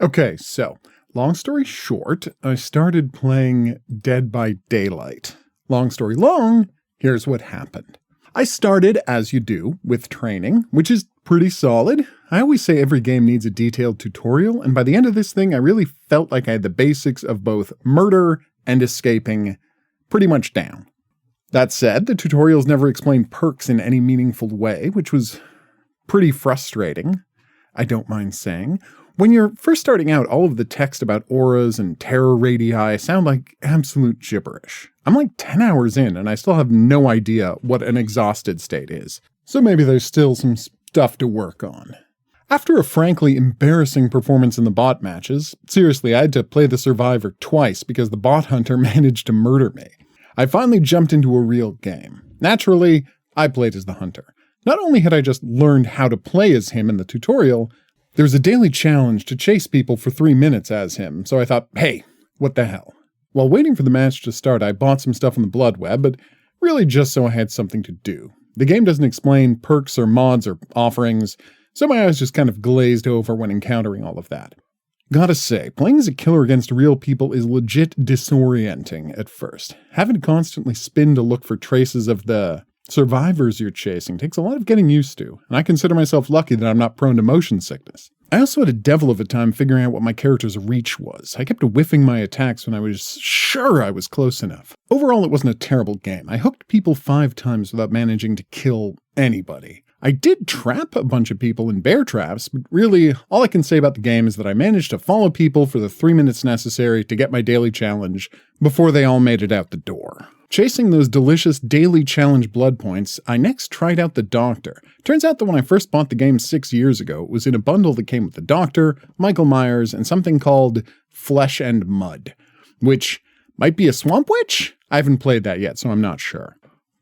Okay, so, long story short, I started playing Dead by Daylight. Long story long, here's what happened. I started, as you do, with training, which is pretty solid. I always say every game needs a detailed tutorial, and by the end of this thing, I really felt like I had the basics of both murder and escaping pretty much down. That said, the tutorials never explained perks in any meaningful way, which was pretty frustrating, I don't mind saying. When you're first starting out, all of the text about auras and terror radii sound like absolute gibberish. I'm like 10 hours in and I still have no idea what an exhausted state is. So maybe there's still some stuff to work on. After a frankly embarrassing performance in the bot matches, seriously, I had to play the survivor twice because the bot hunter managed to murder me. I finally jumped into a real game. Naturally, I played as the hunter. Not only had I just learned how to play as him in the tutorial, there was a daily challenge to chase people for 3 minutes as him, so I thought, hey, what the hell? While waiting for the match to start, I bought some stuff on the Blood Web, but really just so I had something to do. The game doesn't explain perks or mods or offerings, so my eyes just kind of glazed over when encountering all of that. Gotta say, playing as a killer against real people is legit disorienting at first. Having to constantly spin to look for traces of the survivors you're chasing takes a lot of getting used to, and I consider myself lucky that I'm not prone to motion sickness. I also had a devil of a time figuring out what my character's reach was. I kept whiffing my attacks when I was sure I was close enough. Overall, it wasn't a terrible game. I hooked people 5 times without managing to kill anybody. I did trap a bunch of people in bear traps, but really, all I can say about the game is that I managed to follow people for the 3 minutes necessary to get my daily challenge before they all made it out the door. Chasing those delicious daily challenge blood points, I next tried out the Doctor. Turns out that when I first bought the game 6 years ago, it was in a bundle that came with the Doctor, Michael Myers, and something called Flesh and Mud, which might be a Swamp Witch? I haven't played that yet, so I'm not sure.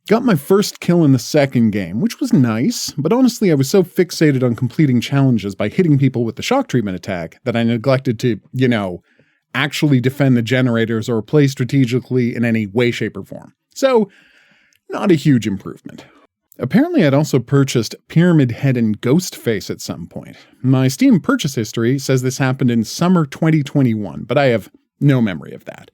Got my first kill in the second game, which was nice, but honestly I was so fixated on completing challenges by hitting people with the shock treatment attack that I neglected to, actually defend the generators or play strategically in any way, shape, or form. So, not a huge improvement. Apparently I'd also purchased Pyramid Head and Ghostface at some point. My Steam purchase history says this happened in summer 2021, but I have no memory of that.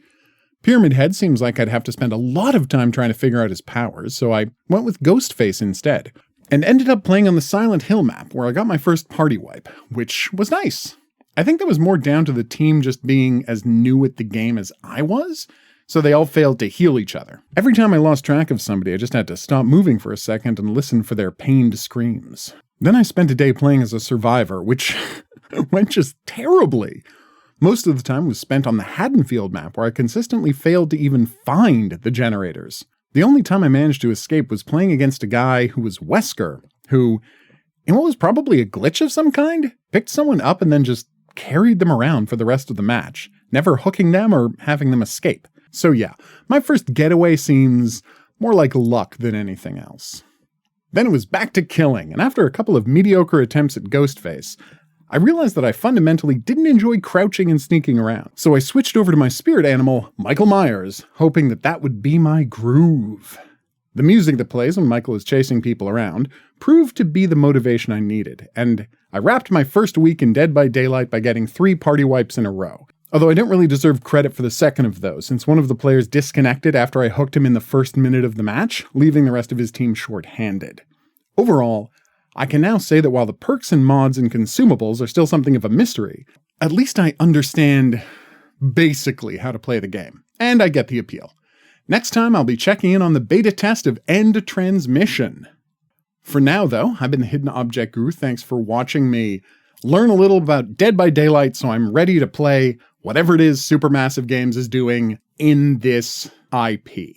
Pyramid Head seems like I'd have to spend a lot of time trying to figure out his powers, so I went with Ghostface instead, and ended up playing on the Silent Hill map, where I got my first party wipe, which was nice. I think that was more down to the team just being as new at the game as I was, so they all failed to heal each other. Every time I lost track of somebody, I just had to stop moving for a second and listen for their pained screams. Then I spent a day playing as a survivor, which went just terribly. Most of the time was spent on the Haddonfield map, where I consistently failed to even find the generators. The only time I managed to escape was playing against a guy who was Wesker, who, in what was probably a glitch of some kind, picked someone up and then just carried them around for the rest of the match, never hooking them or having them escape. So yeah, my first getaway seems more like luck than anything else. Then it was back to killing, and after a couple of mediocre attempts at Ghostface, I realized that I fundamentally didn't enjoy crouching and sneaking around, so I switched over to my spirit animal, Michael Myers, hoping that that would be my groove. The music that plays when Michael is chasing people around proved to be the motivation I needed, and I wrapped my first week in Dead by Daylight by getting 3 party wipes in a row. Although I don't really deserve credit for the second of those, since one of the players disconnected after I hooked him in the first minute of the match, leaving the rest of his team short-handed. Overall, I can now say that while the perks and mods and consumables are still something of a mystery, at least I understand basically how to play the game, and I get the appeal. Next time I'll be checking in on the beta test of End Transmission. For now though, I've been the Hidden Object Guru, thanks for watching me learn a little about Dead by Daylight so I'm ready to play whatever it is Supermassive Games is doing in this IP.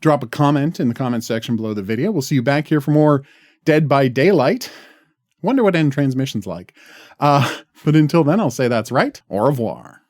Drop a comment in the comment section below the video. We'll see you back here for more Dead by Daylight. Wonder what End Transmission's like. But until then, I'll say that's right. Au revoir.